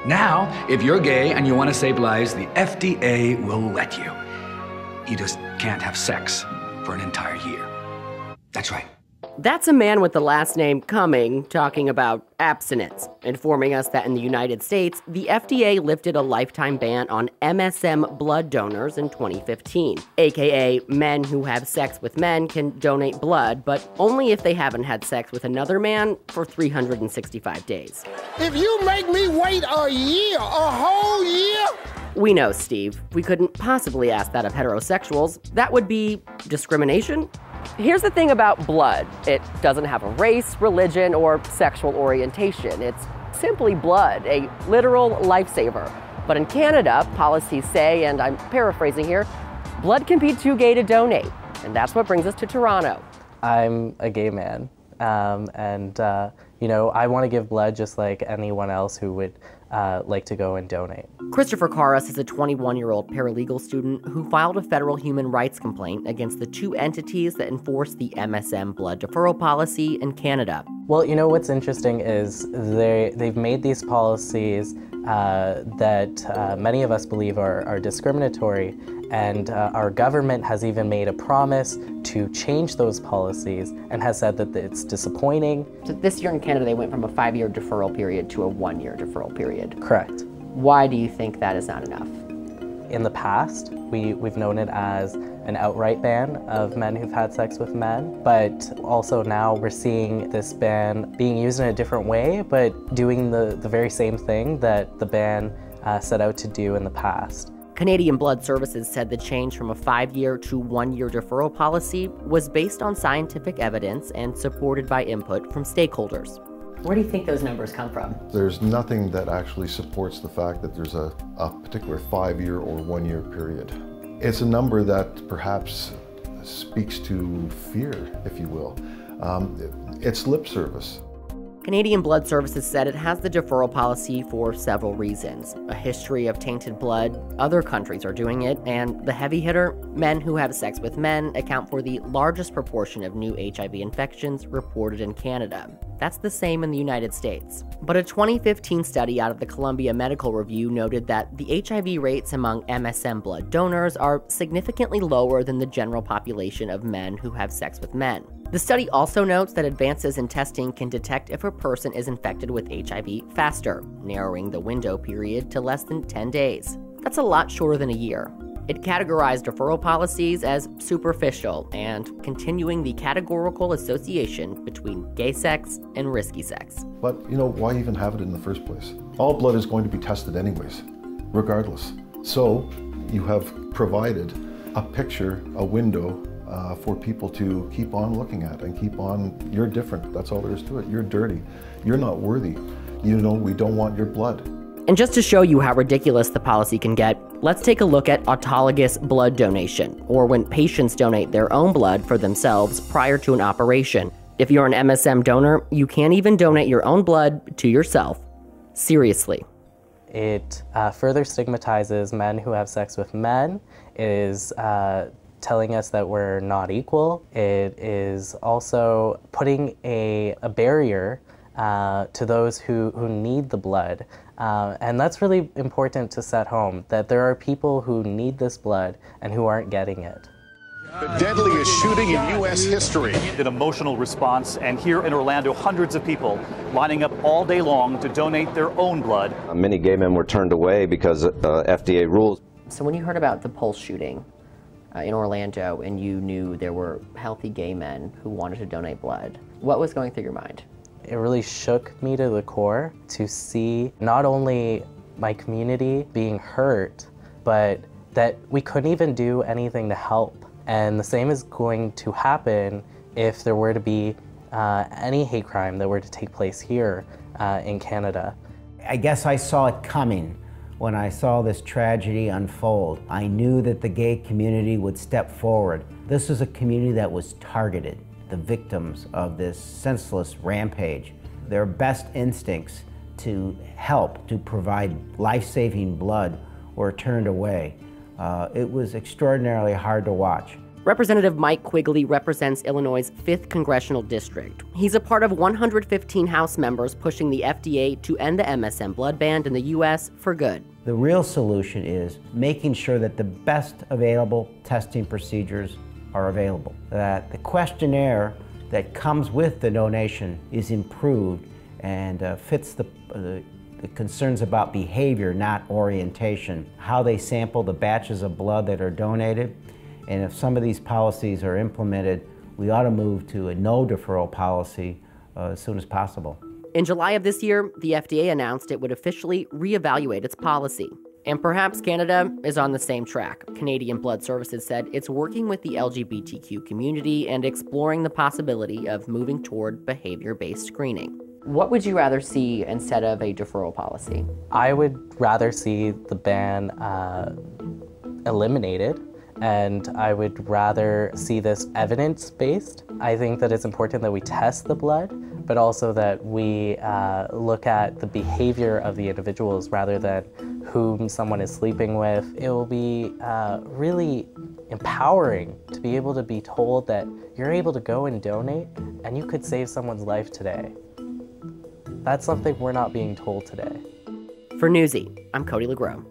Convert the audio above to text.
Now, if you're gay and you want to save lives, the FDA will let you. You just can't have sex for an entire year. That's right. That's a man with the last name Cumming talking about abstinence, informing us that in the United States, the FDA lifted a lifetime ban on MSM blood donors in 2015. AKA, men who have sex with men can donate blood, but only if they haven't had sex with another man for 365 days. If you make me wait a year, a whole year? We know, Steve. We couldn't possibly ask that of heterosexuals. That would be discrimination. Here's the thing about blood. It doesn't have a race, religion, or sexual orientation. It's simply blood, a literal lifesaver. But in Canada, policies say, and I'm paraphrasing here, blood can be too gay to donate. And that's what brings us to Toronto. I'm a gay man, you know, I want to give blood just like anyone else who would like to go and donate. Christopher Karras is a 21-year-old paralegal student who filed a federal human rights complaint against the two entities that enforce the MSM blood deferral policy in Canada. Well, you know what's interesting is they've made these policies that many of us believe are discriminatory, and our government has even made a promise to change those policies and has said that it's disappointing. So this year in Canada, they went from a 5-year deferral period to a 1-year deferral period. Correct. Why do you think that is not enough? In the past, we've known it as an outright ban of men who've had sex with men, but also now we're seeing this ban being used in a different way, but doing the very same thing that the ban set out to do in the past. Canadian Blood Services said the change from a 5-year to 1-year deferral policy was based on scientific evidence and supported by input from stakeholders. Where do you think those numbers come from? There's nothing that actually supports the fact that there's a particular 5-year or 1-year period. It's a number that perhaps speaks to fear, if you will. It's lip service. Canadian Blood Services said it has the deferral policy for several reasons. A history of tainted blood, other countries are doing it, and the heavy hitter, men who have sex with men account for the largest proportion of new HIV infections reported in Canada. That's the same in the United States. But a 2015 study out of the Columbia Medical Review noted that the HIV rates among MSM blood donors are significantly lower than the general population of men who have sex with men. The study also notes that advances in testing can detect if a person is infected with HIV faster, narrowing the window period to less than 10 days. That's a lot shorter than a year. It categorized deferral policies as superficial and continuing the categorical association between gay sex and risky sex. But, you know, why even have it in the first place? All blood is going to be tested anyways, regardless. So you have provided a picture, a window, for people to keep on looking at and keep on, you're different, that's all there is to it. You're dirty, you're not worthy. You know, we don't want your blood. And just to show you how ridiculous the policy can get, let's take a look at autologous blood donation, or when patients donate their own blood for themselves prior to an operation. If you're an MSM donor, you can't even donate your own blood to yourself. Seriously. It further stigmatizes men who have sex with men. It is telling us that we're not equal. It is also putting a barrier to those who need the blood. And that's really important to set home, that there are people who need this blood and who aren't getting it. The deadliest shooting in U.S. history. An emotional response, and here in Orlando, hundreds of people lining up all day long to donate their own blood. Many gay men were turned away because of FDA rules. So when you heard about the Pulse shooting in Orlando and you knew there were healthy gay men who wanted to donate blood, what was going through your mind? It really shook me to the core to see not only my community being hurt, but that we couldn't even do anything to help. And the same is going to happen if there were to be any hate crime that were to take place here in Canada. I guess I saw it coming when I saw this tragedy unfold. I knew that the gay community would step forward. This is a community that was targeted, the victims of this senseless rampage. Their best instincts to help, to provide life-saving blood were turned away. It was extraordinarily hard to watch. Representative Mike Quigley represents Illinois' 5th Congressional District. He's a part of 115 House members pushing the FDA to end the MSM blood ban in the U.S. for good. The real solution is making sure that the best available testing procedures are available, that the questionnaire that comes with the donation is improved and fits the concerns about behavior, not orientation, how they sample the batches of blood that are donated. And if some of these policies are implemented, we ought to move to a no deferral policy as soon as possible. In July of this year, the FDA announced it would officially reevaluate its policy. And perhaps Canada is on the same track. Canadian Blood Services said it's working with the LGBTQ community and exploring the possibility of moving toward behavior-based screening. What would you rather see instead of a deferral policy? I would rather see the ban eliminated, and I would rather see this evidence-based. I think that it's important that we test the blood, but also that we look at the behavior of the individuals rather than whom someone is sleeping with. It will be really empowering to be able to be told that you're able to go and donate and you could save someone's life today. That's something we're not being told today. For Newsy, I'm Cody LeGros.